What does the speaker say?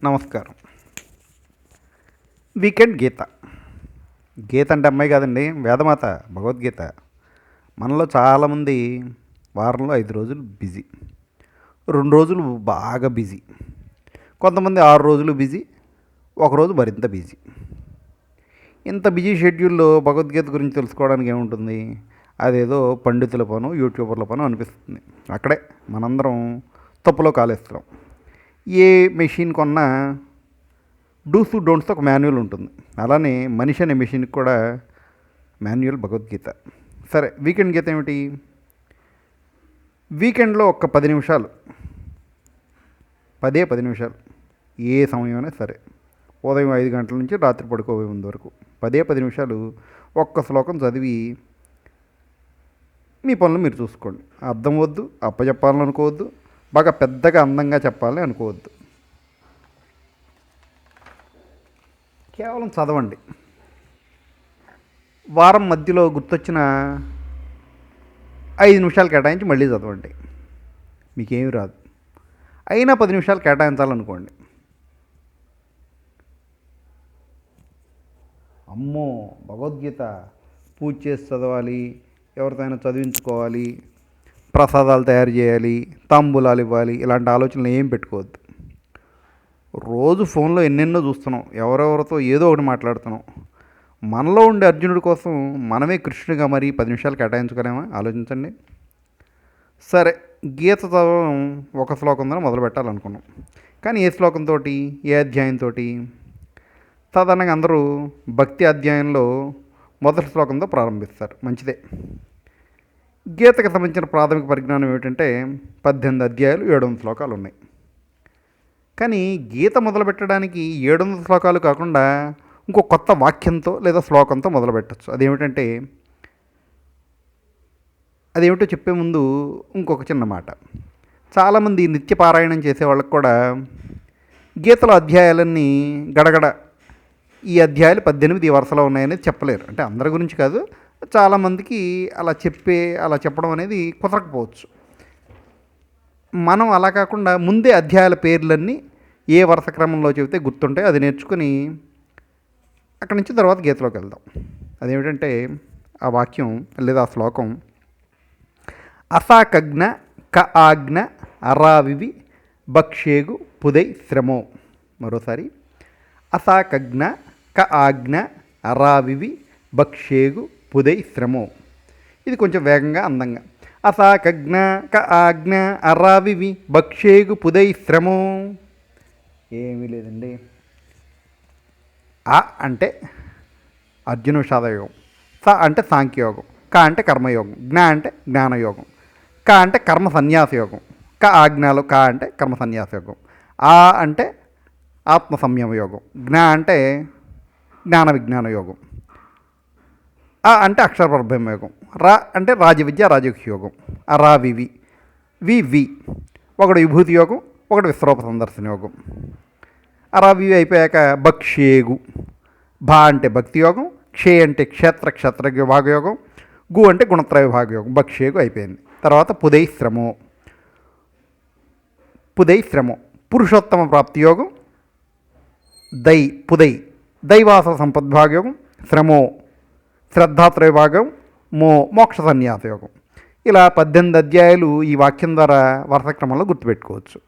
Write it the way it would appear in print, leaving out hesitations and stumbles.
నమస్కారం. వీకెండ్ గీత. గీత అంటే అమ్మాయి కాదండి, వేదమాత భగవద్గీత. మనలో చాలామంది వారంలో 5 రోజులు బిజీ, 2 రోజులు బాగా బిజీ, కొంతమంది 6 రోజులు బిజీ, ఒకరోజు మరింత బిజీ. ఇంత బిజీ షెడ్యూల్లో భగవద్గీత గురించి తెలుసుకోవడానికి ఏముంటుంది? అదేదో పండితుల పను, యూట్యూబర్ల పను అనిపిస్తుంది. అక్కడే మనందరం తప్పులో కాలేస్తున్నాం. ఏ మెషిన్ కొన్నా డూస్ డోంట్స్తో ఒక మాన్యువల్ ఉంటుంది. అలానే మనిషి అనే మెషిన్కి కూడా మాన్యువల్ భగవద్గీత. సరే, వీకెండ్ గీత ఏమిటి? వీకెండ్లో ఒక 10 నిమిషాలు, 10 నిమిషాలు, ఏ సమయమైనా సరే, ఉదయం 5 గంటల నుంచి రాత్రి పడుకోబోయే ముందు వరకు 10 నిమిషాలు ఒక్క శ్లోకం చదివి మీ పనులు మీరు చూసుకోండి. అర్థం వద్దు, అప్పచెప్పాలని అనుకోవద్దు, బాగా పెద్దగా అందంగా చెప్పాలని అనుకోవద్దు. కేవలం చదవండి. వారం మధ్యలో గుర్తొచ్చిన 5 నిమిషాలు కేటాయించి మళ్ళీ చదవండి. మీకేమీ రాదు, అయినా 10 నిమిషాలు కేటాయించాలనుకోండి. అమ్మో, భగవద్గీత పూజ చేసి చదవాలి, ఎవరితో అయినా చదివించుకోవాలి, ప్రసాదాలు తయారు చేయాలి, తాంబూలాలు ఇవ్వాలి, ఇలాంటి ఆలోచనలు ఏం పెట్టుకోవద్దు. రోజు ఫోన్లో ఎన్నెన్నో చూస్తున్నాం, ఎవరెవరితో ఏదో ఒకటి మాట్లాడుతున్నాం. మనలో ఉండే అర్జునుడి కోసం మనమే కృష్ణుడిగా మరి 10 నిమిషాలు కేటాయించుకోలేమా? ఆలోచించండి. సరే, గీత చదవడం ఒక శ్లోకం ద్వారా మొదలు పెట్టాలనుకున్నాం, కానీ ఏ శ్లోకంతో, ఏ అధ్యాయంతో? సాధారణంగా అందరూ భక్తి అధ్యాయంలో మొదటి శ్లోకంతో ప్రారంభిస్తారు. మంచిదే. గీతకు సంబంధించిన ప్రాథమిక పరిజ్ఞానం ఏమిటంటే 18 అధ్యాయాలు, 700 శ్లోకాలు ఉన్నాయి. కానీ గీత మొదలుపెట్టడానికి 700 శ్లోకాలు కాకుండా ఇంకో కొత్త వాక్యంతో లేదా శ్లోకంతో మొదలుపెట్టచ్చు. అదేమిటో చెప్పే ముందు ఇంకొక చిన్న మాట. చాలామంది నిత్య పారాయణం చేసే వాళ్ళకి కూడా గీతలో అధ్యాయాలన్నీ గడగడ ఈ అధ్యాయాలు 18 వరుసలో ఉన్నాయనేది చెప్పలేరు. అంటే అందరి గురించి కాదు, చాలామందికి అలా చెప్పడం అనేది కుదరకపోవచ్చు. మనం అలా కాకుండా ముందే అధ్యాయాల పేర్లన్నీ ఏ వరుస క్రమంలో చెబితే గుర్తుంటాయో అది నేర్చుకుని అక్కడి నుంచి తర్వాత గీతలోకి వెళ్దాం. అదేమిటంటే ఆ వాక్యం లేదా ఆ శ్లోకం: అసాకగ్న క ఆజ్ఞ అరావివి భక్షేగు పుదై శ్రమో. మరోసారి: అసాకగ్న క ఆజ్ఞ అరావివి భక్షేగు పుదై శ్రమో. ఇది కొంచెం వేగంగా, అందంగా. అసాకజ్ఞ క ఆజ్ఞ అరావివి భక్షేగు పుదై శ్రమో. ఏమీ లేదండి. ఆ అంటే అర్జున విషాదయోగం, స అంటే సాంఖ్యయోగం, క అంటే కర్మయోగం, జ్ఞ అంటే జ్ఞానయోగం, క అంటే కర్మ సన్యాసయోగం, క ఆజ్ఞలో క అంటే కర్మ సన్యాసయోగం, ఆ అంటే ఆత్మ సంయమ యోగం, జ్ఞ అంటే జ్ఞాన విజ్ఞాన యోగం, ఆ అంటే అక్షర పరబ్రహ్మ యోగం, రా అంటే రాజవిద్య రాజయోగ యోగం, అరావివి వి ఒకటి విభూతి యోగం, ఒకటి విశ్వరూప సందర్శన యోగం. అరావివి అయిపోయాక భక్షేగు, భా అంటే భక్తి యోగం, క్షే అంటే క్షేత్ర విభాగ యోగం, గు అంటే గుణత్రయ విభాగ యోగం. భక్షేగు అయిపోయింది. తర్వాత పుదై శ్రమో పురుషోత్తమ ప్రాప్తి యోగం, పుదై దైవాస సంపద్భాగ యోగం, శ్రమో శ్రద్ధాత్రయ భాగం, మోక్ష సన్యాస యోగం. ఇలా 18 అధ్యాయాలు ఈ వాక్యం ద్వారా వరుస క్రమంలో గుర్తుపెట్టుకోవచ్చు.